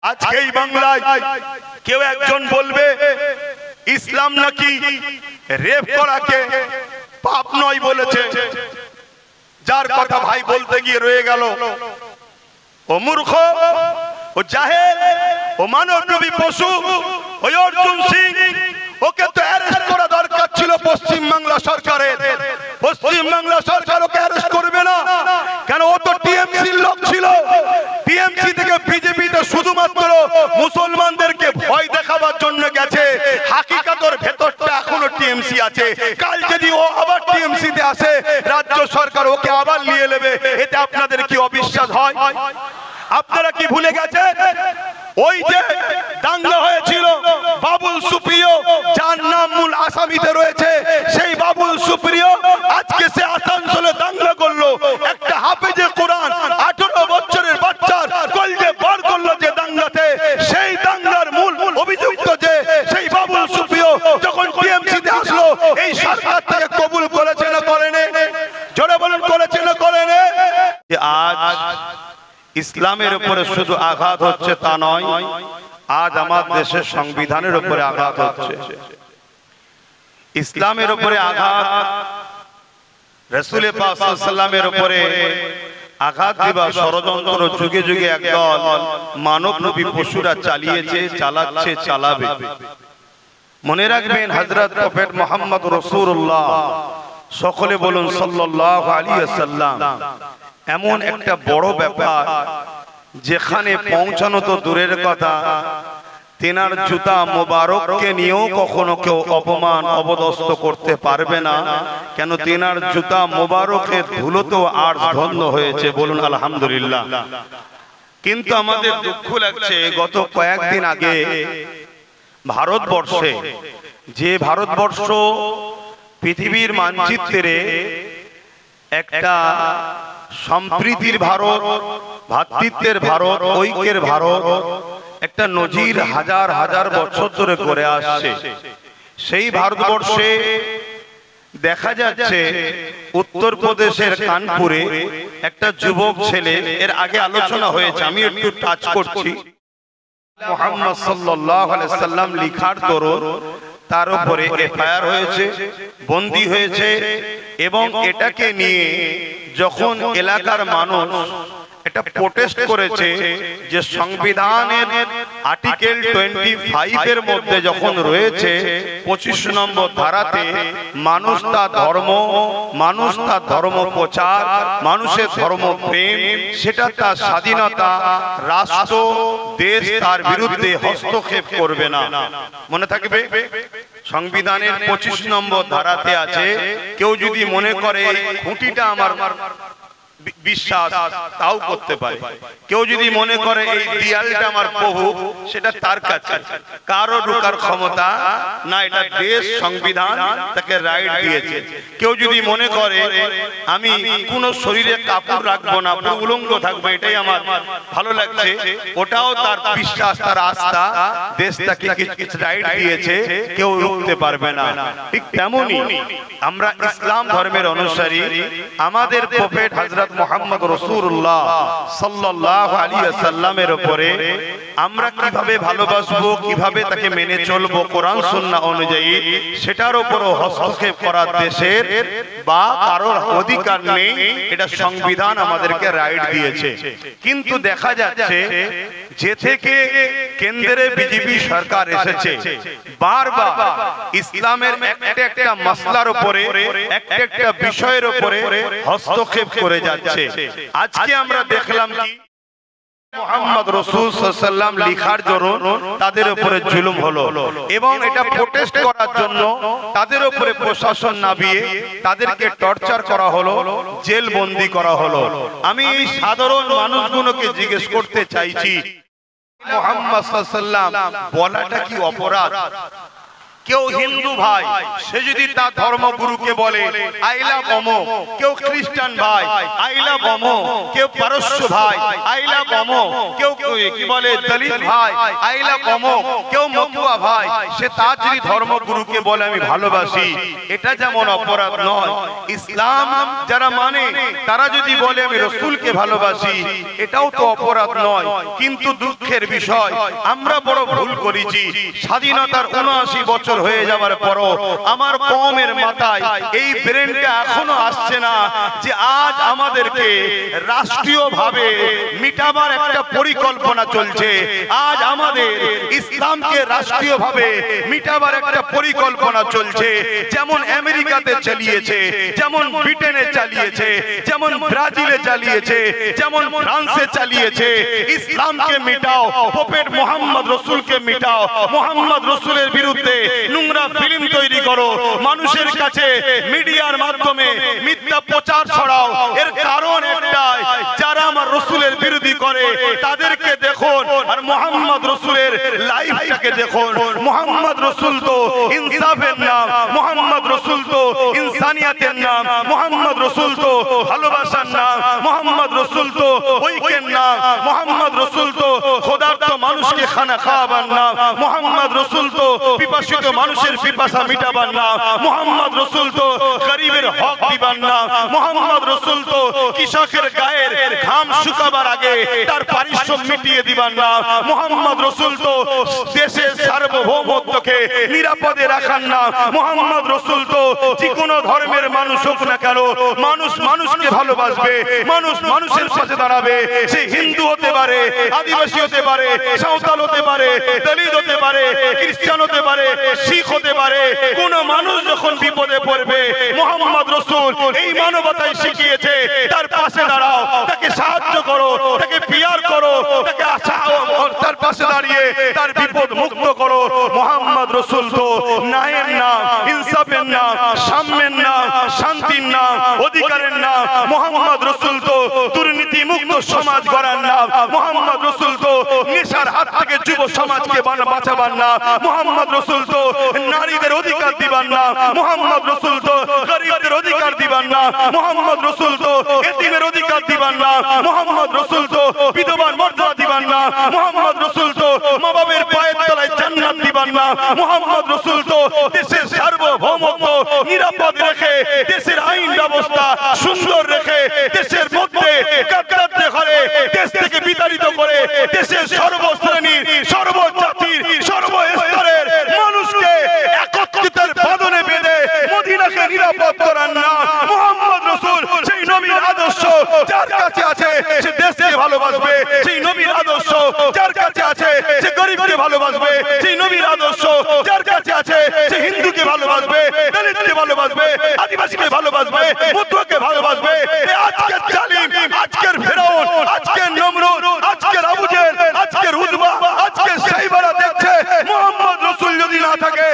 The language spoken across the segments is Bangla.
আজকে এই বাংলায় কেউ একজন বলবে ইসলাম নাকি রেপ করাকে পাপ নয় বলেছে, যার কথা ভাই বলতে গিয়ে রয়ে গেল। ও মূর্খ, ও জাহেল, ও মানবরূপী পশু, ওই অর্জুন সিং, ওকে তো অ্যারেস্ট করা দরকার ছিল পশ্চিম বাংলা সরকারের। পশ্চিম বাংলা সরকার ওকে অ্যারেস্ট করবে না কেন? ও তো টিএমসির লোক ছিল। টিএমসি থেকে বিজেপিতে শুধুমাত্র মুসলমানদেরকে ভয় দেখাবার জন্য গেছে। হাকিকাতের ভেতরটা এখনো টিএমসি আছে। কাল যদি ও আবার টিএমসি তে আসে, রাজ্য সরকার ওকে আবার নিয়ে নেবে। এতে আপনাদের কি অবিশ্বাস হয়? আপনারা কি ভুলে গেছেন ওই যে দাঙ্গা হয়েছিল বাবুল সুপ্রিয়, যার নাম মূল আসামিতে রয়েছে? সেই বাবুল সুপ্রিয় আজকে সে আসানসোলে দাঙ্গা করলো। একটা হাফেজে কোরআন 18 বছরের বাচ্চার কলজে বার করলো যে দাঙ্গাতে। সেই দাঙ্গার মূল অভিযুক্ত যে সেই বাবুল সুপ্রিয় যখন টিএমসি তে আসলো, এই সরকার থেকে কবুল করেছে না করেনি? জোরে বলুন, করেছে না করেনি? আজ ইসলামের উপরে শুধু আঘাত হচ্ছে তা নয়, আজ আমার দেশের সংবিধানের উপরে আঘাত হচ্ছে। ইসলামের উপরে আঘাত, রাসূল পাক সাল্লাল্লাহু আলাইহি ওয়াসাল্লামের উপরে আঘাত দিবা ষড়যন্ত্র যুগে যুগে একদল মানবরূপী পশুরা চালিয়েছে, চালাচ্ছে, চালাবে। মনে রাখবেন হযরত প্রফেট মুহাম্মদ রাসূলুল্লাহ, সকলে বলুন সাল্লাল্লাহু আলাইহি ওয়াসাল্লাম, এমন একটা বড় ব্যাপার যেখানে পৌঁছানো তো দূরের কথা, তেনার জুতা মোবারককে নিয়েও কখনো কেউ অপমান অবদস্ত করতে পারবে না। কেন? তেনার জুতা মোবারকের ধুলোতেও আর ধন্য হয়েছে, বলুন আলহামদুলিল্লাহ। কিন্তু আমাদের দুঃখ লাগছে, গত কয়েকদিন আগে ভারতবর্ষে, যে ভারতবর্ষ পৃথিবীর মানচিত্রে একটা সম্প্রীতির ভারত, ভ্রাতৃত্বের ভারত, ঐক্যের ভারত, একটা নজির হাজার হাজার বছর ধরে করে আসছে, সেই ভারতবর্ষে দেখা যাচ্ছে উত্তরপ্রদেশের কানপুরে একটা যুবক ছেলে, এর আগে আলোচনা হয়েছে, আমি একটু টাচ করছি। মুহাম্মদ সাল্লাল্লাহু আলাইহি সাল্লাম লিখার দরুন তার উপরে এফআইআর হয়েছে, বন্দী হয়েছে, এবং এটাকে নিয়ে যখন এলাকার মানুষ এটা প্রোটেস্ট করেছে যে সংবিধানের আর্টিকেল 25 এর মধ্যে যখন রয়েছে 25 নম্বর ধারাতে মানুষ তার ধর্ম প্রচার, মানুষের ধর্ম প্রেম, সেটা তার স্বাধীনতা, রাষ্ট্র দেশ তার বিরুদ্ধে হস্তক্ষেপ করবে না। মনে থাকবে সংবিধানের 25 নম্বর ধারাতে আছে, কেউ যদি মনে করে খুঁটিটা আমার বিশ্বাস, তাও করতে পারে। কেউ যদি মনে করে এই দেয়ালটা আমার প্রভু, সেটা তার কাছে, কারো রোকার ক্ষমতা না, এটা দেশ সংবিধান তাকে রাইট দিয়েছে। কেউ যদি মনে করে আমি কোন শরীরে কাপড় রাখবো না, উলঙ্গ থাকবো, এটাই আমার ভালো লাগছে, ওটাও তার বিশ্বাস, তার আস্থা, দেশ তাকে কিছু রাইট দিয়েছে, কেউ রুখতে পারবে না। ঠিক তেমনি আমরা ইসলাম ধর্মের অনুসারী, আমাদের প্রফেট হযরত মুহাম্মদ রাসূলুল্লাহ সাল্লাল্লাহু আলাইহি ওয়াসাল্লামের উপরে আমরা কিভাবে ভালোবাসবো, কিভাবে তাকে মেনে চলবো কোরআন সুন্নাহ অনুযায়ী, সেটার উপরও হস্তক্ষেপ করার দেশের বা কারোর অধিকার নেই, এটা সংবিধান আমাদেরকে রাইট দিয়েছে। কিন্তু দেখা যাচ্ছে যে থেকে কেন্দ্রে বিজেপি সরকার এসেছে, বারবার ইসলামের একটা একটা মাসলার উপরে, একটা একটা বিষয়ের উপরে হস্তক্ষেপ করে যাচ্ছে। আজকে আমরা দেখলাম কি মুহাম্মদ রাসূল সাল্লাল্লাহু আলাইহি ওয়াসাল্লাম লিখার দরুন তাদের উপরে জুলুম হলো, এবং এটা প্রোটেস্ট করার জন্য তাদের উপরে প্রশাসন নামিয়ে তাদেরকে টর্চার করা হলো, জেল বন্দী করা হলো। আমি এই সাধারণ মানুষগুলোকে জিজ্ঞেস করতে চাইছি, মুহাম্মদ সাল্লাল্লাহু আলাইহি ওয়াসাল্লাম বলাটা কি অপরাধ? কেউ হিন্দু ভাই সে যদি তার ধর্মগুরুকে বলে আই লাভ অমুক, কেউ খ্রিস্টান ভাই আই লাভ অমুক, কেউ পারস্য ভাই আই লাভ অমুক, কেউ কি বলে দলিত ভাই আই লাভ অমুক, কেউ মতুয়া ভাই, সে তার যদি ধর্মগুরুকে বলে আমি ভালোবাসি, এটা যেমন অপরাধ নয়, ইসলাম যারা মানে তারা যদি বলে আমি রাসূলকে ভালোবাসি, এটাও তো অপরাধ নয়। কিন্তু দুঃখের বিষয় আমরা বড় ভুল করেছি। স্বাধীনতার ৭৯ বছর হয়ে যাওয়ার পরও আমার কওমের মাথায় এই ব্রেনটা এখনো আসছে না যে আজ আমাদেরকে রাষ্ট্রীয়ভাবে মিটাবার একটা পরিকল্পনা চলছে। আজ আমাদের ইসলামকে রাষ্ট্রীয়ভাবে মিটাবার একটা পরিকল্পনা চলছে। যেমন আমেরিকাতে চালিয়েছে, যেমন ব্রিটেনে চালিয়েছে, যেমন ব্রাজিলে চালিয়েছে, যেমন ফ্রান্সে চালিয়েছে। ইসলামকে মিটাও, প্রফেট মুহাম্মদ রাসূলকে মিটাও, মুহাম্মদ রাসূলের বিরুদ্ধে নোংরা ফিল্ম তৈরি করো, মানুষের কাছে মিডিয়ার মাধ্যমে মিথ্যা প্রচার ছড়াও। এর কারণ একটাই, যারা আমার রাসূলের বিরোধী করে তাদেরকে দেখুন আর মুহাম্মদ রাসূলের লাইফটাকে দেখুন। মুহাম্মদ রাসূল তো ইনসাফের নাম, মুহাম্মদ রাসূল তো ইনসানিয়াতের নাম, মুহাম্মদ রাসূল তো ভালোবাসার নাম, মুহাম্মদ রাসূল তো ঐক্যের নাম, মুহাম্মদ রাসূল তো খোদার্থ মানুষকে খানা খাওয়াবার নাম, মুহাম্মদ রাসূল তো পিপাসিত মানুষের পিপাসা মিটাবার নাম, মুহাম্মদ রাসূল তো গরিবের হক দিবার নাম, মুহাম্মদ রাসূল তো কৃষকের গায়ের ঘাম শুকাবার আগে তার পারিশ্রম মিটিয়ে দিবার নাম, মুহাম্মদ রাসূল তো দেশের সার্বভৌমত্বকে নিরাপদে রাখার নাম, মুহাম্মদ রাসূল তো যে কোনো ধর্মের মানুষ হোক না কেন মানুষ মানুষকে ভালোবাসবে, মানুষ মানুষের পাশে দাঁড়াবে। সে হিন্দু হতে পারে, আদিবাসী হতে পারে, সাঁওতাল হতে পারে, দলিত হতে পারে, খ্রিস্টান হতে পারে, শিখ হতে পারে। কোন মানুষ যখন বিপদে পড়বে মুহাম্মদ রাসূল এই মানবতাই শিখিয়েছে তার পাশে দাঁড়াও, তাকে সাহায্য করো, তাকে পিয়ার করো, তাকে তার পাশে দাঁড়িয়ে তার বিপদ মুক্ত করো। মুহাম্মদ রাসূল তো ন্যায়ের নাম, ইনসাফের নাম, সাম্যের নাম, শান্তির নাম, অধিকারের নাম। মুহাম্মদ রাসূল তো দুর্নীতি মুক্ত সমাজ গড়ার নাম। মুহাম্মদ রাসূল তো নেশার হাত থেকে যুব সমাজকে বাঁচাবার নাম। মুহাম্মদ রাসূল তো নারীদের অধিকার দিবার নাম। মুহাম্মদ রাসূল তো গরিবদের অধিকার দিবার নাম। মুহাম্মদ রাসূল তো এতিমের অধিকার দিবার নাম। মুহাম্মদ রাসূল তো বিধবার মর্যাদা দিবার নাম। মুহাম্মদ রাসূল তো মা বাবার পায়ের তলায় জান্নাত দিবার নাম। মুহাম্মদ রাসূল তো দেশের সার্বভৌমত্ব নিরাপদ রেখে, দেশের আইন ব্যবস্থা সুন্দর রেখে, দেশের মধ্যে গাদ্দারদের ঘরে দেশ থেকে বিতাড়িত করে দেশের সর্বশ্রেণীর, সর্বজাতির, সর্বস্তরের মানুষকে একত্রিতের বাঁধনে বেঁধে মদিনাকে নিরাপদ করার নাম মুহাম্মদ রাসূল। সেই নবীর আদর্শ যার কাছে আছে সে দেশকে ভালোবাসবে, সেই নবীর আদর্শ যার কাছে আছে সে গরিবকে ভালোবাসবে, সেই নবীর আদর্শ যার কাছে আছে সে হিন্দুকে ভালোবাসবে, দলিতকে ভালোবাসবে, আদিবাসীকে ভালোবাসবে, মতুয়াকে ভালোবাসবে। আজকের জালিম, আজকের ফেরাউন, আজকের নমরুদ, আজকের আবু জেহেল, আজকের উতবা, আজকের সাইবারা দেখছে মুহাম্মদ রাসূল যদি না থাকে,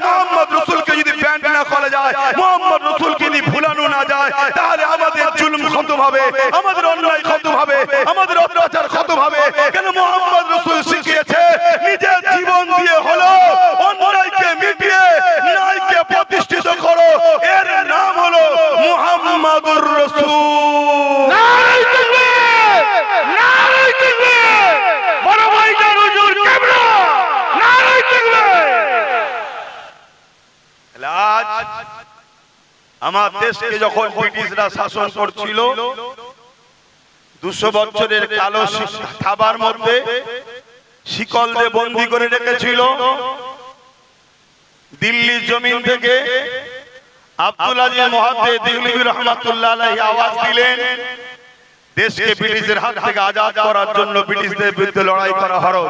মুহাম্মদ রাসূলকে যদি প্যান্ট না খোলা যায়, মুহাম্মদ রাসূলকে যদি ভুলানো না যায়, তাহলে আমাদের জুলুম খতম হবে, আমাদের অন্যায় খতম হবে, আমাদের অত্যাচার খতম হবে। কেন মুহাম্মদ রাসূল শিখিয়েছে নিজের জীবন দিয়ে হলো অন্যায়কে মিটিয়ে ন্যায়কে প্রতিষ্ঠিত করো। এর নাম হলো মুহাম্মাদুর রাসূল। নারে তাকবীর, নারে তাকবীর, বড় ভাইজান হুজুর কিবলা, নারে তাকবীর। আজ আমার দেশকে যখন ব্রিটিশরা শাসন করছিল 200 বছরের কালো থাবার মধ্যে শিকল দিয়ে বন্দী করে রেখেছিল। দিল্লির জমিন থেকে আব্দুল আজিজ মুহাদ্দিস দিল্লিবি রহমাতুল্লাহ আলাইহি আওয়াজ দিলেন দেশকে ব্রিটিশের হাত থেকে আজাদ করার জন্য ব্রিটিশদের বিরুদ্ধে লড়াই করা ফরজ।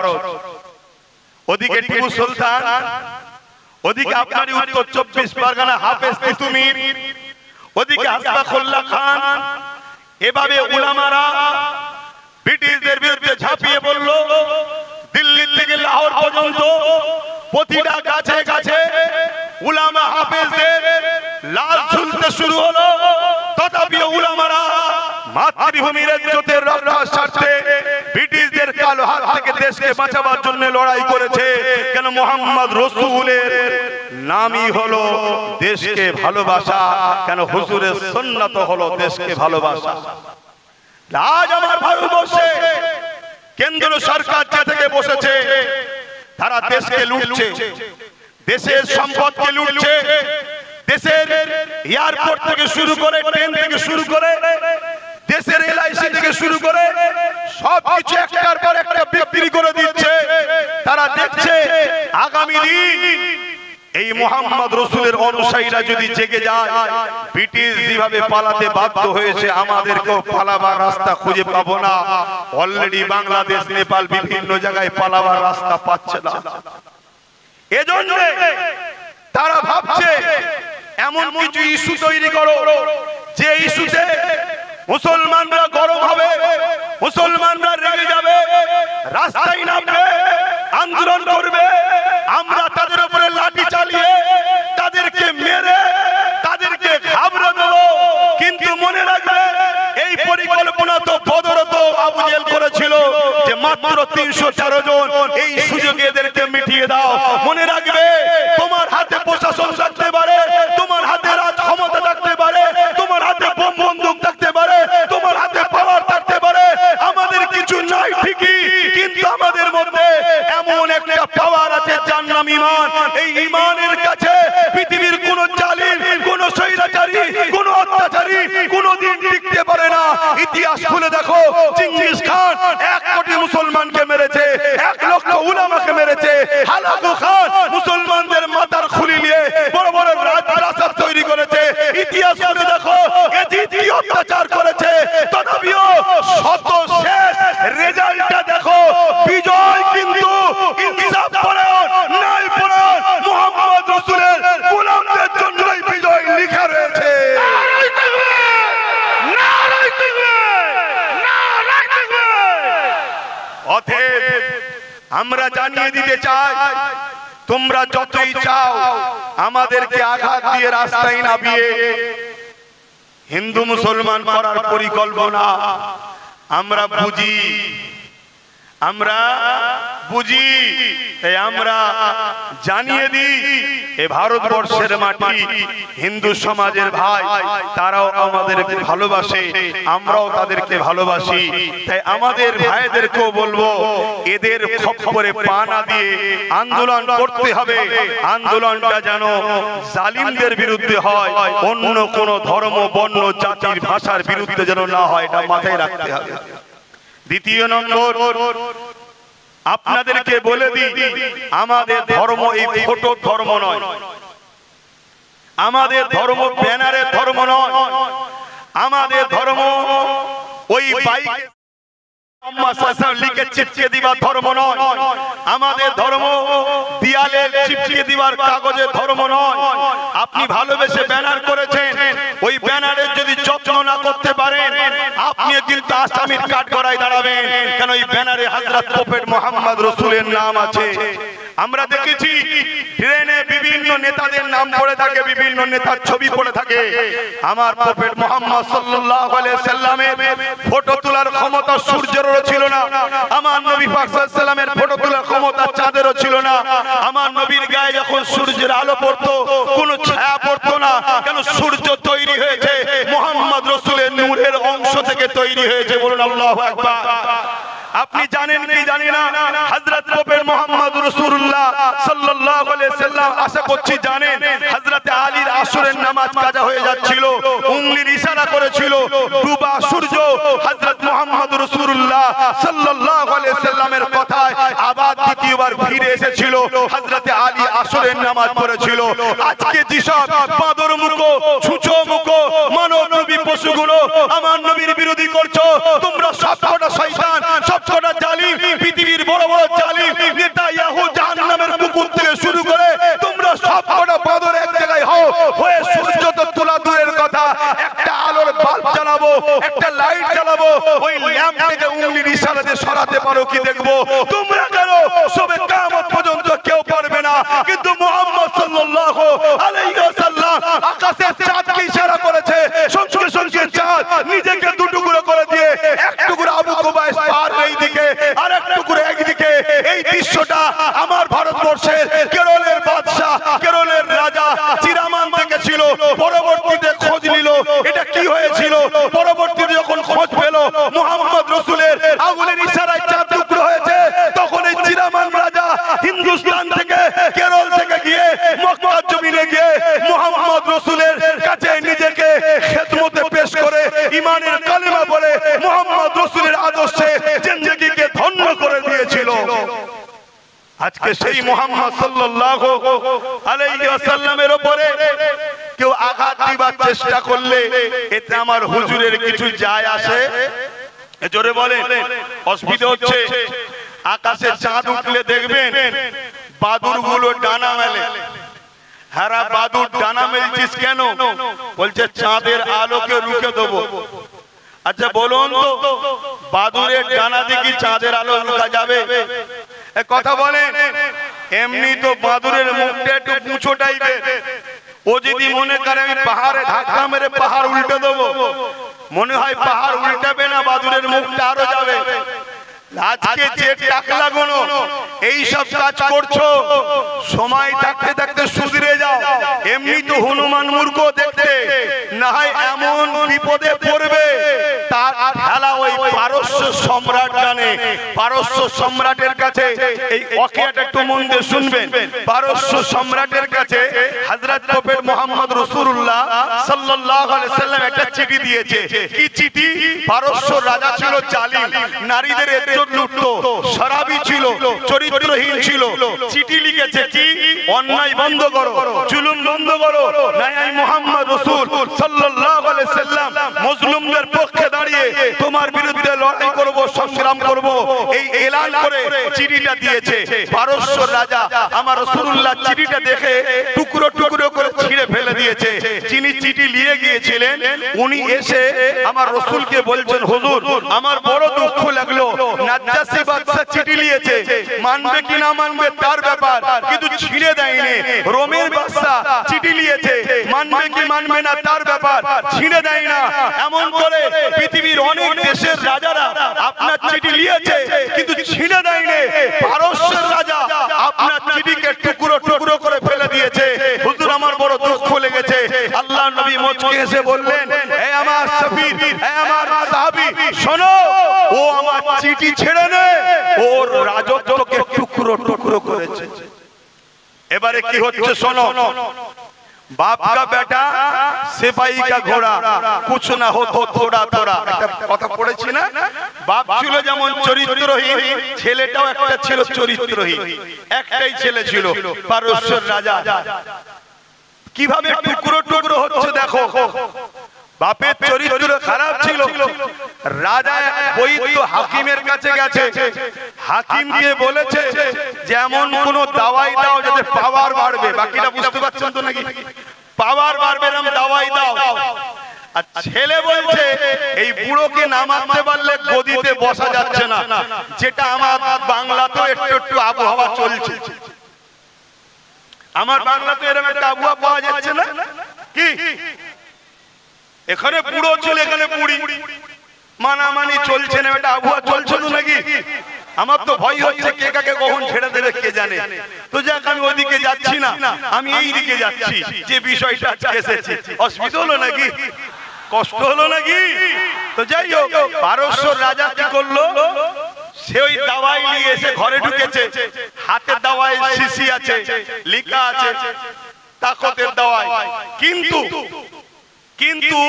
ওদিকে টিপু সুলতান, ওদিকে আপনারই উত্তর 24 পরগনা হাফেজ তিতুমির, ওদিকে হাসবাখুল্লাহ খান। এভাবে উলামারা ব্রিটিশদের বিরুদ্ধে ঝাঁপিয়ে পড়ল। দিল্লি থেকে লাহোর পর্যন্ত প্রতিটা গাছে গাছে উলামা হাফেজদের লাশ ঝুলতে শুরু হলো। তথাপিও উলামারা মাতৃভূমির ইজ্জতের রক্ষার স্বার্থে ব্রিটিশদের কালো হাত থেকে দেশকে বাঁচাবার জন্য লড়াই করেছে। কেন মোহাম্মদ রসুলের নামই হলো দেশকে ভালোবাসা। কেন হুজুরের সুন্নাত হলো দেশকে ভালোবাসা। আজ আমার ভারতবর্ষে কেন্দ্র সরকার যে থেকে বসেছে, তারা দেশকে লুটছে, দেশের সম্পদকে লুটছে, দেশের এয়ারপোর্ট থেকে শুরু করে, ট্রেন থেকে শুরু করে, দেশের এলআইসি থেকে শুরু করে সবকিছু একটার পর একটা বিক্রি করে দিচ্ছে। তারা দেখছে আগামী দিন এই মোহাম্মদ রসুলের অনুসারীরা যদি জেগে যায়, ব্রিটিশ যেভাবে পালাতে বাধ্য হয়েছে, আমাদেরকেও পালাবার রাস্তা খুঁজে পাবো না। অলরেডি বাংলাদেশ, নেপাল বিভিন্ন জায়গায় পালাবার রাস্তা পাচ্ছে না। এজন্য তারা ভাবছে এমন কিছু ইস্যু তৈরি করো যে ইস্যুতে মুসলমানরা গরম হবে, মুসলমানরা রেগে যাবে, রাস্তায় নামবে, আন্দোলন করবে। আমরা তাদের উপরে লাঠি চালিয়ে তাদেরকে মেরে তাদেরকে ঘাবড়ে দেবো। কিন্তু মনে রাখবে, এই পরিকল্পনা তো বদরত আবু জেহেল করেছিল যে মাত্র 314 জন, এই সুযোগে এদেরকে মিটিয়ে দাও। মনে রাখবে, তোমার হাতে প্রশাসন থাকতে পারে, তোমার হাতে রাজ ক্ষমতা থাকতে পারে, তোমার হাতে বোম বন্দুক থাকতে পারে, তোমার হাতে পাওয়ার থাকতে পারে, আমাদের কিছু নাই ঠিকই, কিন্তু আমাদের মধ্যে এমন একটা পাওয়ার আছে যার নাম ঈমান। এই ঈমানের কাছে পৃথিবীর কোন জালিম, কোন স্বৈরাচারী, কোন অত্যাচারী কোনদিন টিকতে পারে না। ইতিহাস খুলে দেখো, চেঙ্গিস খান 1 কোটি মুসলমানকে মেরেছে, 1 লক্ষ উলামাকে মেরেছে। হালাকু খান মুসলমানদের মাথার খুলি নিয়ে বড় বড় রাজপ্রাসাদ তৈরি করেছে। ইতিহাস খুলে দেখো, এজিদ কি অত্যাচার করেছে। তথাপিও শত শেষ রেজাল্টটা দেখো, বিজয় কিন্তু ইনসাফ পরায়ণ, ন্যায় পরায়ণ মুহাম্মদ রাসূলের গোলামদের জন্যই বিজয় লেখা রয়েছে। অতএব আমরা জানিয়ে দিতে চাই, তোমরা যতই চাও আমাদেরকে আঘাত দিয়ে রাস্তায় নামিয়ে হিন্দু মুসলমান করার পরিকল্পনা আমরা বুঝি, আমরা বুঝি। তাই আমরা জানিয়ে দিই, এ ভারতবর্ষের মাটি, হিন্দু সমাজের ভাই, তারাও আমাদেরকে ভালোবাসে, আমরাও তাদেরকে ভালোবাসি। তাই আমাদের ভাইদেরকেও বলবো, এদের খপ্পরে পা না দিয়ে আন্দোলন করতে হবে। আন্দোলনটা যেন জালিমদের বিরুদ্ধে হয়, অন্য কোন ধর্ম, বর্ণ, জাতির, ভাষার বিরুদ্ধে যেন না হয়, এটা মাথায় রাখতে হবে। দ্বিতীয় নম্বর, আপনাদেরকে বলে দিই, আমাদের ধর্ম এই ফটো ধর্ম নয়, আমাদের ধর্ম ব্যানারের ধর্ম নয়, আমাদের ধর্ম ওই বাইকে লিখে চিপকে দিবার ধর্ম নয়, আমাদের ধর্ম দেয়ালে চিপকে দিবার কাগজের ধর্ম নয়। আপনি ভালোবেসে ব্যানার করেছেন, ওই ব্যানারের যদি যত্ন না করতে পারেন, আপনি কিন্তু আসামির কাঠগড়ায় দাঁড়াবেন। কেন ওই ব্যানারে হযরত প্রফেট মুহাম্মদ রাসূলের নাম আছে। আমরা দেখেছি ট্রেনে বিভিন্ন নেতাদের নাম পড়ে থাকে, বিভিন্ন নেতার ছবি পড়ে থাকে। আমার প্রফেট মুহাম্মদ সাল্লাল্লাহু আলাইহি সাল্লামের ফটো তোলার ক্ষমতা সূর্যেরও ছিল না, আমার নবী পাক সাল্লাল্লাহু আলাইহি সাল্লামের ফটো তোলার ক্ষমতা চাঁদেরও ছিল না। আমার নবীর গায়ে যখন সূর্যের আলো পড়তো, কোনো ছায়া পড়তো না। কেন? সূর্য তৈরি হয়েছে মুহাম্মদ রাসূলের নূরের অংশ থেকে তৈরি হয়েছে। বলুন আল্লাহু আকবার। আপনি জানেন কি জানি না, হযরত প্রফেট মুহাম্মদ রাসূলুল্লাহ সাল্লাল্লাহু আলাইহি সাল্লাম, আশা করছি জানেন, হযরত আলীর আসরের নামাজ কাজা হয়ে যাচ্ছিল, উংলির ইশারা করেছিল, ডুবা সূর্য হযরত মুহাম্মদ রাসূলুল্লাহ সাল্লাল্লাহু আলাইহি সাল্লামের কথায় আবার দ্বিতীয়বার ফিরে এসেছিল। হযরত আলী আসরের নামাজ পড়েছিল। আজকে যেসব বাদর মুখো, ছুঁচো মুখো মানব নবী পশুগুলো আমার নবীর বিরোধী করছো, তোমরা সবকটা শয়তান, সবকটা জালিম, পৃথিবীর বড় বড় জালিম নেতা ইয়াহু জাহান্নামের কুকুর থেকে শুরু করে তোমরা সবকটা বাদর এক জায়গায় হও, হয়ে সূর্য তো তোলা দূরের কথা, একটা আলোর বাল্ব জ্বালাবো, একটা লাইট জ্বালাবো, ওই ল্যাম্পটাকে উংলির ইশারাতে সরাতে পারো কি দেখবো। তোমরা কেন সবে কিয়ামত পর্যন্ত কেউ পারবে না। কিন্তু মুহাম্মদ সাল্লাল্লাহু আলাইহি ওয়াসাল্লাম আকাশের চাঁদকে ইশারা করেছে, সঙ্গে সঙ্গে চাঁদ নিজেকে দুটুকরো করে দিয়ে এক টুকরো আবু কুবাইস পার এই দিকে আর এক টুকরো একদিকে দৃশ্যটা আমার ভারতবর্ষের কেরলের বাদশাহ, কেরলের রাজা চিরামান দেখেছিল। পরবর্তীতে খোঁজ নিল এটা কি হয়েছিল। পরবর্তীতে যখন খোঁজ পেল মুহাম্মদ রসুলের আঙুলের ইশারায় চাঁদ টুকরো হয়েছে, তখন এই চিরামান রাজা হিন্দুস্তান থেকে, কেরল থেকে গিয়ে মক্কার জমিনে গিয়ে মুহাম্মদ রসুলের কাছে নিজেকে খেদমতে পেশ করে ঈমানের কালেমা বলে মুহাম্মদ রসুলের আদর্শে জিন্দেগিকে ধন্য করে দিয়েছিল। আজকে সেই মুহাম্মদ সাল্লাল্লাহু আলাইহি ওয়াসাল্লামের উপরে কেউ আঘাত দিবার চেষ্টা করলে এতে আমার হুজুরের কিছু যায় আসে? জোরে বলেন। অসুবিধা হচ্ছে। আকাশে চাঁদ উঠলে দেখবেন বাদুর গুলো ডানা মেলে। হারা বাদুর ডানা মেলছিস কেন? বলছে চাঁদের আলোকে রুখে দেবো। আচ্ছা বলুন তো, বাদুরের ডানা দিয়ে কি চাঁদের আলো রুখা যাবে? কথা বলেন। এমনি তো বাদুরের মুখটা একটু পুঁছো টাইপের। ও যদি মনে করে আমি পাহাড়ে ধাক্কা মেরে পাহাড় উল্টে দেবো, মনে হয় পাহাড় উল্টাবে না, বাদুরের মুখটা আরো যাবে। আজকে যে টাকলা গুলো এইসব কাজ করছো, সময় থাকতে থাকতে সুধরে যাও। এমনি তো হনুমান মূর্খ দেখতে, না হয় এমন বিপদে পড়বে তার খেলা ওই পারস্য সম্রাট জানে। পারস্য সম্রাটের কাছে এই ওয়াকিয়াটা একটু মন দিয়ে শুনবেন। পারস্য সম্রাটের কাছে হযরত প্রফেট মুহাম্মদ রাসূলুল্লাহ সাল্লাল্লাহু আলাইহি সাল্লাম একটা চিঠি দিয়েছে। কি চিঠি? পারস্য রাজা ছিল জালিম, নারীদের ইজ্জত লুটতো, শরাবী ছিল, চরিত্রহীন ছিল। চিঠি লিখেছে কি? অন্যায় বন্ধ করো, জুলুম বন্ধ করো, নাই আমি মুহাম্মদ রাসূল সাল্লাল্লাহু আলাইহি সাল্লাম মজলুমদের পক্ষে দাঁড়িয়ে তোমার বিরুদ্ধে লড়াই করব, সংগ্রাম করব, এই এলান করে চিঠিটা দিয়েছে। পারস্য রাজা আমার রাসূলুল্লাহ চিঠিটা দেখে টুকরো টুকরো করে ছিঁড়ে ফেলে দিয়েছে। যিনি চিঠি নিয়ে গিয়েছিলেন উনি এসে আমার রাসূলকে বলছেন, হুজুর আমার বড় দুঃখ লাগলো, নাজ্জাশী বাদশা চিঠি লিয়েছে, মানবে কি না মানবে তার ব্যাপার, কিন্তু ছিঁড়ে দেয়নি। রোমের বাদশা চিঠি লিয়েছে, মানবে কি মানবে না তার ব্যাপার, ছিঁড়ে দেয় না। এমন করে পৃথিবীর অনেক দেশের রাজারা আপনার চিঠি লিয়েছে কিন্তু ছিঁড়ে দেয়নি। পারস্যের রাজা আপনার চিঠিকে টুকরো টুকরো করে ফেলে দিয়েছে। হুজুর আমার বড় দুঃখ লেগেছে। আল্লাহর নবী মুচকি হেসে বললেন, হে আমার সফীর, হে আমার সাহাবী, শোনো, ও আমার চিঠি ছেড়ে নে, ওর রাজত্বকে টুকরো টুকরো করেছে। এবারে কি হচ্ছে শোনো। बाप का बेटा सिपाही का घोड़ा कुछ ना हो तो थोड़ा थोड़ा কথা পড়েছি না? বাপ ছিল যেমন চরিত্রহীন, ছেলেটাও একটা ছিল চরিত্রহীন। একটাই ছেলে ছিল পারস্যের রাজা। কিভাবে টুকরো টুকরো হচ্ছে দেখো। বাপের চরিত্র খারাপ ছিল। রাজা বৈদ্য হাকিমের কাছে গেছে, হাকিমকে বলেছে যেমন কোন দাওয়াই দাও যাতে পাওয়ার বাড়বে। বাকিটা বুঝতে পারছেন তো নাকি? পাওয়ার বাড়বে এরকম দাওয়াই দাও। আর ছেলে বলছে এই বুড়োকে নামাতে পারলে গদিতে বসা যাচ্ছে না, যেটা আমার বাংলাতেও একটু একটু আবহাওয়া চলছে। আমার বাংলাতে এরকম একটা আবহাওয়া পাওয়া যাচ্ছে না কি? এখানে বুড়ো চলে, এখানে বুড়ি, মানামানি চলছে না, এটা আবহাওয়া চলছে তো নাকি? আমার তো ভয় হচ্ছে কে কাকে কখন ছেড়ে দেবে কে জানে। তো যাক আমি ওইদিকে যাচ্ছি না, আমি এই দিকে যাচ্ছি। যে বিষয়টা আজকে এসেছে, অসুবিধা হলো নাকি? কষ্ট হলো নাকি? তো যাই হোক, পারস্য রাজা কি করলো, সে ওই দাওয়াই নিয়ে এসে ঘরে ঢুকেছে। হাতে দাওয়াই শিশি আছে, লেখা আছে তাকতের দাওয়াই। কিন্তু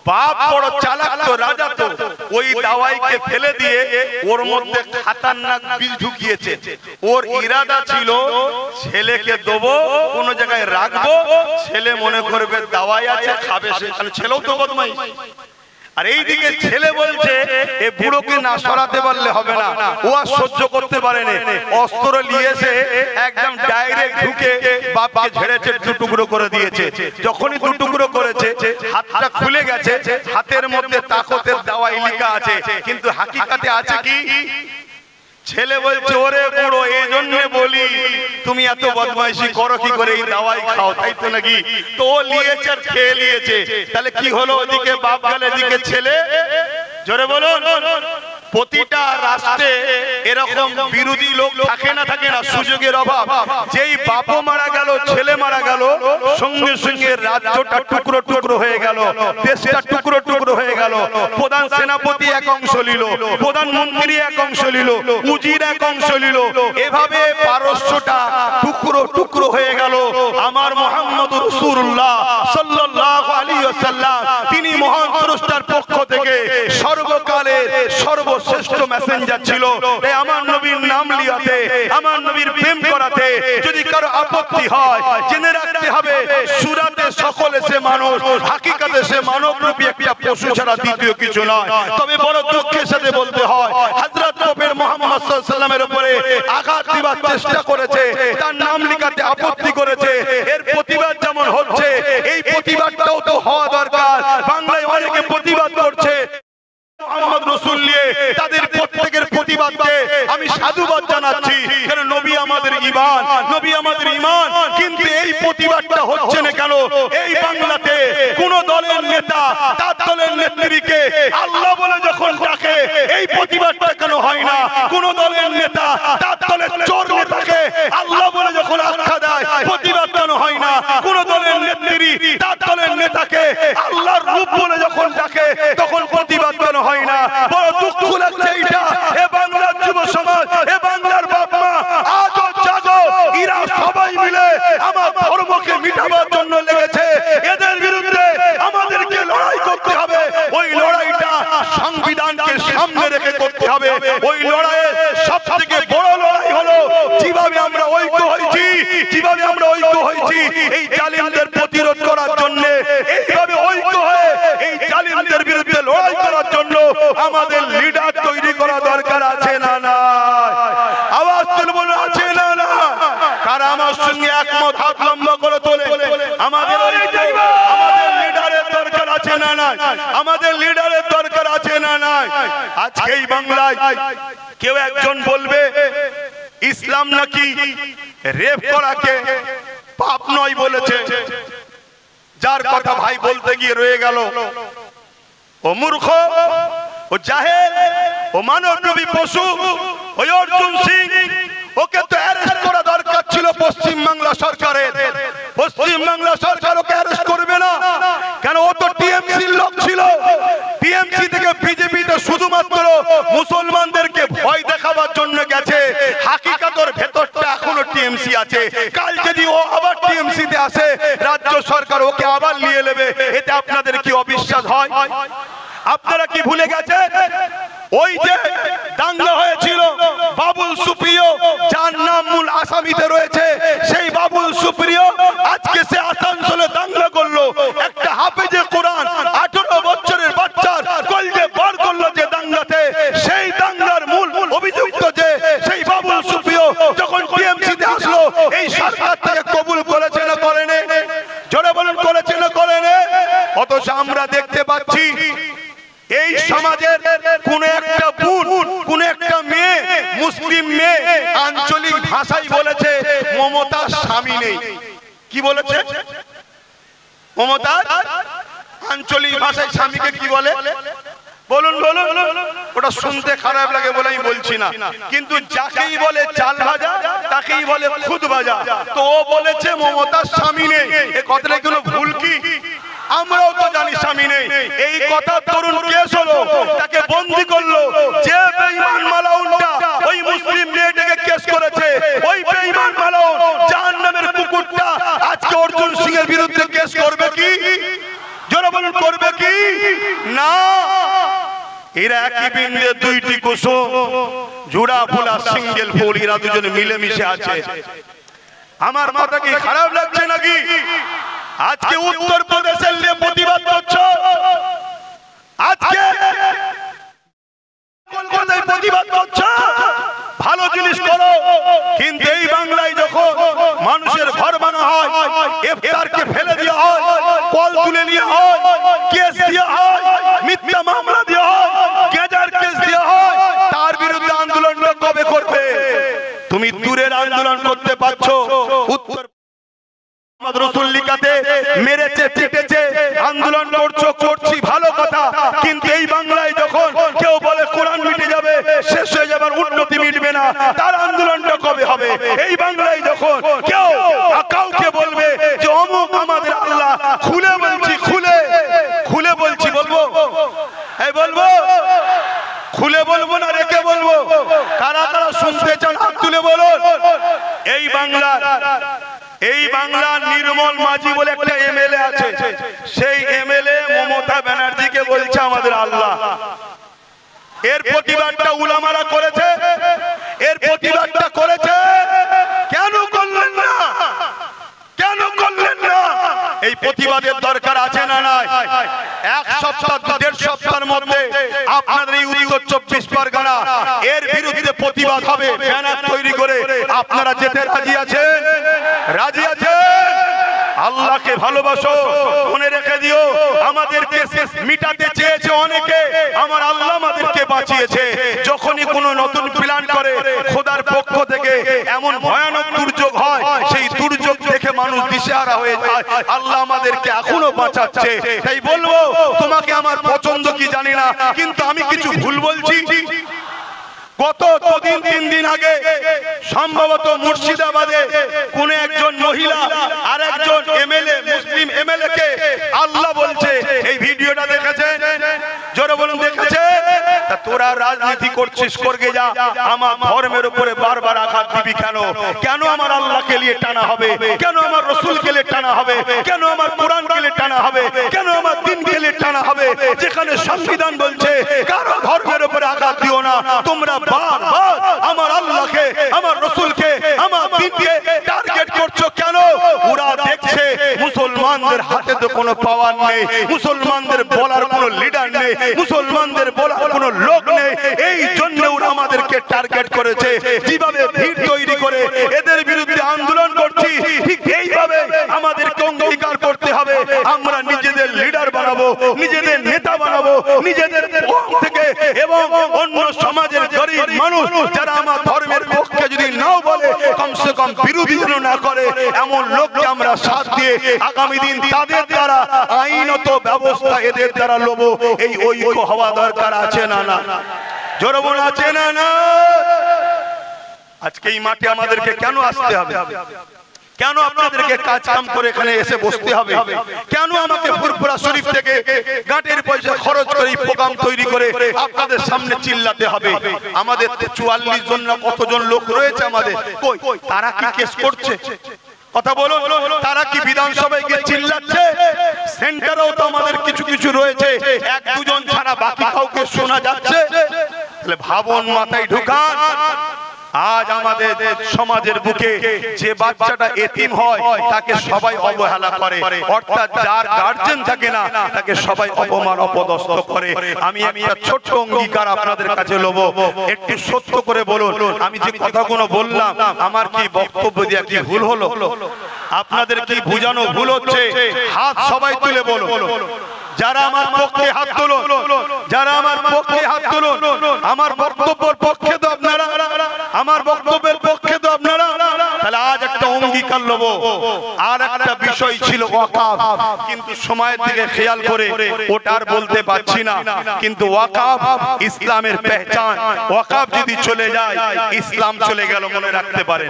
বাপ বড় চালাক তো, রাজা তো, ওই দাওয়াইকে ফেলে দিয়ে ওর মধ্যে খাতারনাক বীজ ঢুকিয়েছে। ওর ইরাদা ছিল ছেলেকে দেবো, কোন জায়গায় রাখবো, ছেলে মনে করবে দাওয়াই আছে খাবে, সেখানে ছেলেও তো বদমাই। আর এইদিকে ছেলে বলছে এ বুড়োকে না সরাতে পারলে হবে না। ও আর সহ্য করতে পারেনি, অস্ত্র নিয়ে এসে একদম ডাইরেক্ট ঢুকে বাপকে ঝেড়েছে, দু টুকরো করে দিয়েছে। যখনই দু টুকরো করেছে হাতটা খুলে গেছে, হাতের মধ্যে তাকতের দাওয়াই লেখা আছে, কিন্তু হাকিকাতে আছে কি? ছেলে বলছে ওরে বুড়ো, এই জন্য বলি তুমি এত বদমাইশি করো কি করে, এই দাওয়াই খাও, তাই তো নাকি? তো ও নিয়েছে আর খেয়ে নিয়েছে। তাহলে কি হলো? ওদিকে বাপ গেল, এদিকে ছেলে। জোরে বলুন। প্রতিটা রাষ্ট্রে এরকম বিরোধী লোক থাকে না সুযোগের অভাব। যেই বাপও মারা গেল, ছেলে মারা গেল, সঙ্গে সঙ্গে রাজ্যটা টুকরো টুকরো হয়ে গেল, দেশটা টুকরো টুকরো হয়ে গেল। প্রধান সেনাপতি এক অংশ নিল, প্রধানমন্ত্রী এক অংশ নিল, উজির এক অংশ নিল, এভাবে পারস্যটা টুকরো টুকরো হয়ে গেল। আমার মুহাম্মদুর রাসূলুল্লাহ সাল্লাল্লাহু আলাইহি ওয়াসাল্লাম তিনি মহান স্রষ্টার পক্ষ থেকে সর্বকালের সর্বশ্রেষ্ঠ মেসেঞ্জার ছিল। তাই আমার নবীর নাম লিয়াতে, আমার নবীর প্রেম করাতে যদি কারো আপত্তি হয়, জেনে রাখতে হবে সূরাতে সকলে সে মানুষ, হাকিকাতে সে মানবরূপী একটা পশু ছাড়া দ্বিতীয় কিছু নয়। তবে বড় দুঃখের সাথে বলতে হয়, হযরত নবী মুহাম্মদ সাল্লাল্লাহু আলাইহি ওয়াসাল্লামের উপরে আঘাত দিবার চেষ্টা করেছে, তার নাম লিখাতে আপত্তি করেছে। এর প্রতিবাদ যেমন হচ্ছে, এই প্রতিবাদটাও তো হওয়া দরকার। বাংলায় অনেকে প্রতিবাদ করছে মুহাম্মদ রাসূল নিয়ে, তাদের প্রত্যেকের প্রতিবাদকে আমি সাধুবাদ জানাচ্ছি, কারণ নবী আমাদের ঈমান, নবী আমাদের ঈমান। কিন্তু এই প্রতিবাদটা হচ্ছে না কেন? এই বাংলাতে কোন দলের নেতা তার দলের নেত্রীকে আল্লাহ বলে যখন ডাকে, এই প্রতিবাদটা কেন হয় না? কোন দলের নেতা তার দলের চোর নেতাকে আল্লাহ বলে যখন আখ্যা দেয়, প্রতিবাদ কেন হয় না? কোন দলের নেত্রী তার দলের নেতাকে আল্লাহর রূপ বলে যখন ডাকে, তখন প্রতিবাদ কেন হয় না? বড় দুঃখ লাগছে এইটা। এ বাংলার যুব সমাজ, এ বাংলার বাপ মা, আজও জাগো, এরা সবাই মিলে আমার ধর্মকে মিটাবার জন্য লেগেছে। এদের বিরুদ্ধে আমাদেরকে লড়াই করতে হবে। ওই লড়াইটা সংবিধানকে সামনে রেখে করতে হবে। ওই লড়াইয়ে সবথেকে বড় লড়াই হলো যেভাবে আমরা ঐক্য হয়েছি, যেভাবে আমরা ঐক্য হয়েছি এই জালিমদের প্রতিরোধ করার জন্য, এইভাবে ঐক্য হয়ে এই জালিমদের বিরুদ্ধে লড়াই করার জন্য আমাদের লিডার তৈরি করা দরকার আছে না না? আওয়াজ তুলব না, আছে না না? কারা আমার সঙ্গে একমত? হাত লম্বা করে তোলে। আমাদের আমাদের লিডারের দরকার আছে না না? আমাদের লিডারের দরকার আছে না না? আজকে এই বাংলায় কেউ একজন বলবে ইসলাম নাকি রেপ করাকে পাপ নয় বলেছে, যার কথা ভাই বলতে গিয়ে রয়ে গেল। ও মূর্খ, ও জাহেল, ও মানবরূপী পশু, ওই অর্জুন সিং, ওকে তো অ্যারেস্ট করা দরকার ছিল পশ্চিম বাংলা সরকারের। পশ্চিম বাংলা সরকার ওকে অ্যারেস্ট করবে না কেন? ও তো টিএমসির লোক ছিল। টিএমসি থেকে বিজেপিতে শুধুমাত্র মুসলমানদেরকে ভয় দেখাবার জন্য গেছে। হাকিকাতের ভেতরটা এখনো টিএমসি আছে। কাল যদি ও আবার টিএমসি তে আসে, রাজ্য সরকার ওকে আবার নিয়ে নেবে। এতে আপনাদের কি অবিশ্বাস হয়? আপনারা কি ভুলে গেছেন ওই যে দাঙ্গা হয়েছিল বাবুল সুপ্রিয়, যার নাম মূল আসামিতে রয়েছে? সেই বাবুল সুপ্রিয় আজকে সে আসানসোলে দাঙ্গা করলো। একটা হাফেজে কোরআন 18 বছরের বাচ্চার কলজে বার করলো যে দাঙ্গাতে। সেই দাঙ্গার মূল অভিযুক্ত যে সেই বাবুল সুপ্রিয় যখন টিএমসি তে আসলো, এই সরকার থেকে কবুল করেছে না করেনি? জোরে বলুন, করেছে না করেনি? অথচ আমরা দেখতে পাচ্ছি এই সমাজের কোন একটা বোন, কোন একটা মেয়ে, মুসলিম মেয়ে আঞ্চলিক ভাষায় বলেছে মমতার স্বামী নেই। কি বলেছে? মমতার আঞ্চলিক ভাষায় স্বামীকে কি বলে? বলুন বলুন। ওটা শুনতে খারাপ লাগে বলে আমি বলছি না, কিন্তু যাকেই বলে চাল ভাজা তাকেই বলে খুদ ভাজা। তো ও বলেছে মমতার স্বামী নেই। এ কথাটা কোনো ভুল কি? আমরাও তো জানি স্বামী নেই। এই কথা তরুণ কেস হলো, তাকে বন্দী করলো। যে বেঈমান মালাউনটা ওই মুসলিম মেয়েটাকে কেস করেছে, ওই বেঈমান মালাউন জাহান্নামের কুকুরটা আজকে অর্জুন সিং এর বিরুদ্ধে কেস করবে কি? জোরে বলুন, করবে কি? না। এরা একই বৃন্দে দুইটি কুসুম, জোড়া ফুল আর সিঙ্গেল ফুল, এরা দুজনে মিলেমিশে আছে। আমার মাথা কি খারাপ লাগছে নাকি? আজকে উত্তর প্রদেশের নিয়ে প্রতিবাদ করছো, আজকে কলকাতায় প্রতিবাদ করছো, ভালো জিনিস করো। কিন্তু এই বাংলায় যখন মানুষের ঘর বানা হয়, ইফতারকে ফেলে দেওয়া হয়, কল তুলে নেওয়া হয়, কেস দেওয়া হয়, মিথ্যা মামলা দেওয়া হয়, গেজার কেস দেওয়া হয়, তার বিরুদ্ধে আন্দোলনটা কবে করবে? তুমি দূরের আন্দোলন করতে পারছো, উত্তর রাসূল লিখাতে মেরেছে, পিটেছে, আন্দোলন করছো, করছি, ভালো কথা। কিন্তু এই বাংলায় যখন কেউ বলে কোরআন মিটে যাবে, না, তার আন্দোলনটা কবে হবে? এই বাংলায় যখন কেউ কাউকে বলবে যে অমুক আমাদের আল্লাহ, খুলে বলছি, খুলে খুলে বলছি, বলবো এই বলবো, খুলে বলবো না রেখে বলবো? কারা কারা শুনতে চান হাত তুলে বলুন। এই বাংলার নির্মল মাঝি বলে একটা এমএলএ আছে, সেই এমএলএ মমতা ব্যানার্জিকে বলছে আমাদের আল্লাহ। এর প্রতিবাদটা উলামারা করেছে, এর প্রতিবাদটা করেছে। কেন করলেন না? কেন করলেন না? এই প্রতিবাদের দরকার আছে না নাই? এক সপ্তাহ 1.5 সপ্তাহের মধ্যে আপনাদের এই উত্তর 24 পরগনা এর বিরুদ্ধে প্রতিবাদ হবে, ব্যানার তৈরি করে। আপনারা যেতে রাজি আছেন? রাজি আছেন? আল্লাহকে ভালোবাসো, মনে রেখে দিও, আমাদেরকে মিটাতে চেয়েছে অনেকে, আমার আল্লাহ আমাদেরকে বাঁচিয়েছে। যখনই কোনো নতুন প্ল্যান করে খোদার পক্ষ থেকে এমন ভয়ানক দুর্যোগ হয়, সেই দুর্যোগ দেখে মানুষ দিশেহারা হয়ে যায়। আল্লাহ আমাদেরকে এখনো বাঁচাচ্ছে। তাই বলবো, তোমাকে আমার পছন্দ কি জানি না, কিন্তু আমি কিছু ভুল বলছি? গত 2-3 দিন আগে সম্ভবত মুর্শিদাবাদে কোন একজন মহিলা আর একজন এমএলএ, মুসলিম এমএলএ কে আল্লাহ বলছে। এই ভিডিওটা দেখেছেন? জোরে বলুন, দেখেছেন? তা তোরা রাজনীতি করছিস, করগে যা, আমার ধর্মের উপরে বারবার আঘাত দিবি কেন? কেন আমার আল্লাহকে নিয়ে টানা হবে? কেন আমার রসুলকে নিয়ে টানা হবে? কেন আমার কোরআনকে নিয়ে টানা হবে? কেন আমার দ্বীনকে নিয়ে টানা হবে? যেখানে সংবিধান বলছে কারো ধর্মের উপরে আঘাত দিও না, তোমরা বারবার আমার আল্লাহকে, আমার রসুলকে, আমার দ্বীনকে টার্গেট করছো কেন? ওরা দেখছে মুসলমানদের হাতে তো কোনো পাওয়ার নেই, মুসলমানদের বলার কোনো লিডার নেই, মুসলমানদের বলার কোনো লোক নেই। এই জন্য ওরা আমাদেরকে টার্গেট করেছে। যেভাবে ভিড় তৈরি করে এদের বিরুদ্ধে আন্দোলন করছি, ঠিক এইভাবে আমাদেরকে অঙ্গীকার করতে হবে। আমরা নিজেদের লিডার বানাবো, নিজেদের নেতা বানাবো, নিজেদের থেকে এবং অন্য সমাজের গরিব মানুষ যারা আমার ধর্মের পক্ষে যদি নাও বলে, কমসে কম বিরোধী যেন না করে, এমন লোককে আমরা সাথ দিয়ে আগামী দিন তাদের দ্বারা আইনত ব্যবস্থা এদের দ্বারা লব। এই ঐক্য হওয়া দরকার আছে না না? জোরে বলুন, আছে না না? আজকে এই মাঠে আমাদেরকে কেন আসতে হবে? কেন আপনাদেরকে কাজ কাম করে এখানে এসে বসতে হবে? কেন আমাকে ফুরফুরা শরীফ থেকে গাঁটের পয়সা খরচ করে প্রোগ্রাম তৈরি করে আপনাদের সামনে চিল্লাতে হবে? আমাদের 44 জন না কতজন লোক রয়েছে আমাদের, কই তারা কি কেস করছে? কথা বলুন, তারা কি বিধানসভায় গিয়ে চিল্লাচ্ছে? সেন্টারেও তো আমাদের কিছু কিছু রয়েছে, 1-2 জন ছাড়া বাকি কাউকে শোনা যাচ্ছে? তাহলে ভাবুন, মাথায় ঢুকান। আজ আমাদের সমাজের বুকে যে বাচ্চাটা এতিম হয় তাকে সবাই অবহেলা করে, অর্থাৎ যার গার্জেন থাকে না তাকে সবাই অপমান অপদস্থ করে। আমি একটা ছোট্ট অঙ্গীকার আপনাদের কাছে লব, একটু সত্য করে বলুন, আমি যে কথাগুলো বললাম আমার কি বক্তব্য দিয়ে কি ভুল হলো? আপনাদের কি বুঝানো ভুল হচ্ছে? হাত সবাই তুলে বলুন। যারা আমার পক্ষে হাত তুলুন, যারা আমার পক্ষে হাত তুলুন। আমার বক্তব্যের পক্ষে তো আপনারা, আমার বক্তব্যের পক্ষে তো আপনারা। তাহলে আজ একটা অঙ্গীকার লব। আর একটা বিষয় ছিল ওয়াকাফ, কিন্তু সময়ের দিকে খেয়াল করে ওটার বলতে পারছি না। কিন্তু ওয়াকাফ ইসলামের পেহচান। ওয়াকাফ যদি চলে যায় ইসলাম চলে গেল, মনে রাখতে পারে।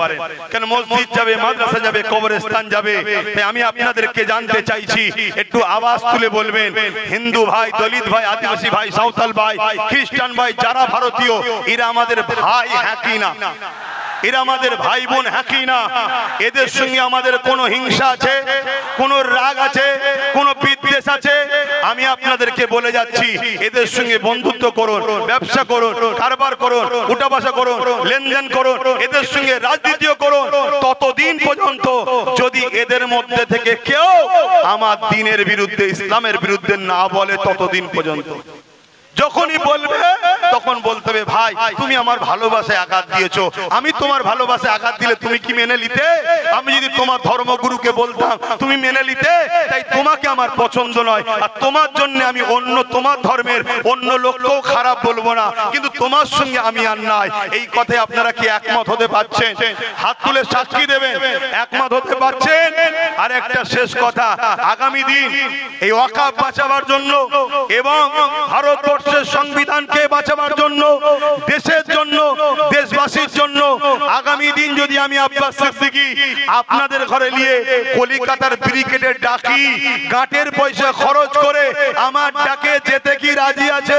কেন মসজিদ যাবে, মাদ্রাসা যাবে, কবরস্থান যাবে। তাই আমি আপনাদেরকে জানতে চাইছি, একটু আওয়াজ তুলে বলবেন। হিন্দু ভাই, দলিত ভাই, আদিবাসী ভাই, সাঁওতাল ভাই, খ্রিস্টান ভাই, যারা ভারতীয়, এরা আমাদের ভাই, হ্যাঁ কি না? এরা আমাদের ভাই বোন, হ্যাঁ কি না? এদের সঙ্গে আমাদের কোনো হিংসা আছে, কোনো রাগ আছে, কোনো বিদ্বেষ আছে? আমি আপনাদেরকে বলে যাচ্ছি, এদের সঙ্গে বন্ধুত্ব করুন, ব্যবসা করুন, কারবার করুন, উঠা বসা করুন, লেনদেন করুন, এদের সঙ্গে রাজনীতিও করুন, ততদিন পর্যন্ত যদি এদের মধ্যে থেকে কেউ আমার দ্বীনের বিরুদ্ধে, ইসলামের বিরুদ্ধে না বলে, ততদিন পর্যন্ত। যখনই বলবে তখন বলতে হবে, ভাই তুমি আমার ভালোবাসায় আঘাত দিয়েছো, আমি তোমার ভালোবাসায় আঘাত দিলে তুমি কি মেনে নিতে? আমি যদি তোমার ধর্মগুরুকে বলতাম, তুমি মেনে নিতে? তাই তোমাকে আমার পছন্দ নয়, আর তোমার জন্য আমি অন্য তোমার ধর্মের অন্য লোককেও খারাপ বলবো না, কিন্তু তোমার সঙ্গে আমি আর নাই। এই কথায় আপনারা কি একমত হতে পারছেন? হাত তুলে সাক্ষী দেবেন, একমত হতে পারছেন? আর একটা শেষ কথা, আগামী দিন এই ওয়াকফ বাঁচাবার জন্য এবং ভারতবর্ষের সংবিধানকে বাঁচাবার জন্য, দেশের জন্য, দেশবাসীর জন্য আগামী দিন যদি আমি আব্বাস সিদ্দিকী আপনাদের ঘরে নিয়ে কলিকাতার ব্রিগেডে ডাকি, গাঁটের পয়সা খরচ করে আমার ডাকে যেতে কি রাজি আছে?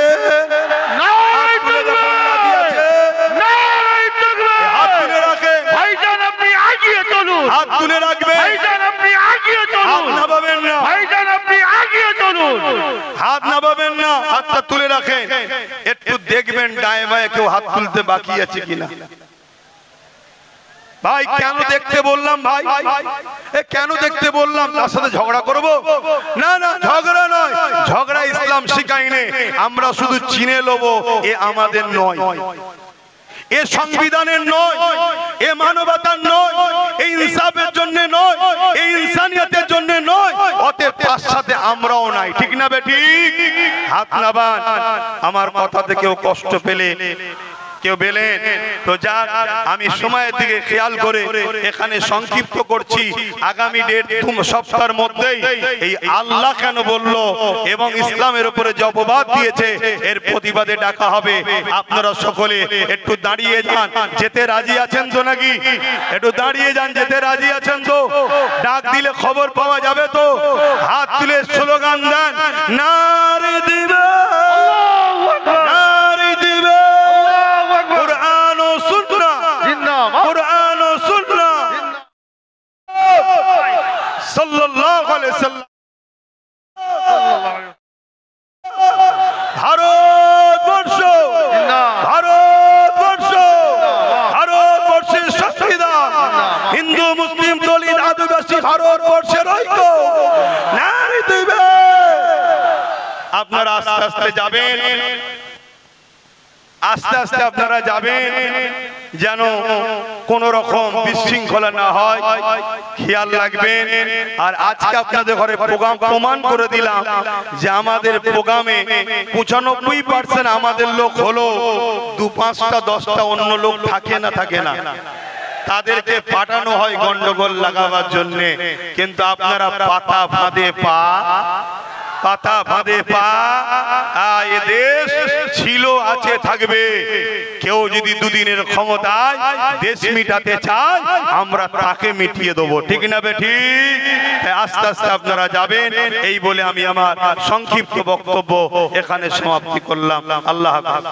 নারায়ে তাকবীর! রাজি আছে? নারায়ে তাকবীর! হাত তুলে রাখে, ভাইজান আপনি এগিয়ে চলুন, হাত তুলে রাখবে, ভাইজান আপনি এগিয়ে চলুন, হাত নামাবেন না, ভাইজান আপনি এগিয়ে চলুন। হাত নামাবেন না, হাতটা তুলে রাখেন। একটু দেখবেন ডায়ে বায়ে কেউ হাত তুলতে বাকি আছে কিনা। ভাই কেন দেখতে বললাম? ভাই কেন দেখতে বললাম? তার সাথে ঝগড়া করব? না না, ঝগড়া নয়, ঝগড়া ইসলাম শিখায়নি। আমরা শুধু চিনে নেব, এ আমাদের নয়, এ সংবিধানের নয়, এ মানবতার নয়, এই ইনসাফের জন্য নয়, এই ইনসানিয়তের জন্য নয়, অতএব তার সাথে আমরাও নাই। ঠিক না বেঠিক? হাত নাবান। আমার কথাতে কেউ কষ্ট পেলে, কেউ বেলেন তো যাক, আমি সময়ের দিকে খেয়াল করে এখানে সংক্ষিপ্ত করছি। আগামী 1.5 সপ্তাহের মধ্যেই এই আল্লাহ কেন বলল এবং ইসলামের উপরে যে অপবাদ দিয়েছে এর প্রতিবাদে ডাকা হবে। আপনারা সকলে একটু দাঁড়িয়ে যান, যেতে রাজি আছেন তো নাকি? একটু দাঁড়িয়ে যান, যেতে রাজি আছেন তো? ডাক দিলে খবর পাওয়া যাবে তো? হাত তুলে স্লোগান দেন, নারে দিবে, নারে দিবে, কুরআন ও সুন্নাহ, জিন্দাবাদ, কুরআন ও সুন্নাহ, সাল্লাল্লাহু আলাইহি সাল্লাম। ভারতবর্ষ, ভারতবর্ষ, ভারতবর্ষের সংবিধান, হিন্দু মুসলিম দলিত আদিবাসী ভারতবর্ষের ঐক্য, নারে দিবে। আপনারা আস্তে আস্তে যাবেন, আস্তে আস্তে আপনারা যাবেন, যেন কোন রকম বিশৃঙ্খলা না হয়, খেয়াল রাখবেন। আর আজকে আপনাদের ঘরে প্রোগ্রাম প্রমাণ করে দিলাম যে আমাদের প্রোগ্রামে 95% আমাদের লোক হলো, 2-5টা 10টা অন্য লোক থাকে না, থাকে না, তাদেরকে পাঠানো হয় গন্ডগোল লাগাবার জন্য। কিন্তু আপনারা পাতা ফাঁদে পা, পাতা ফাঁদে পা, এ দেশ ছিল, আছে, থাকবে। কেউ যদি দুদিনের ক্ষমতায় দেশ মিটাতে চায়, আমরা তাকে মিটিয়ে দেবো। ঠিক না বেঠিক? আস্তে আস্তে আপনারা যাবেন, এই বলে আমি আমার সংক্ষিপ্ত বক্তব্য এখানে সমাপ্তি করলাম। আল্লাহ হাফেজ।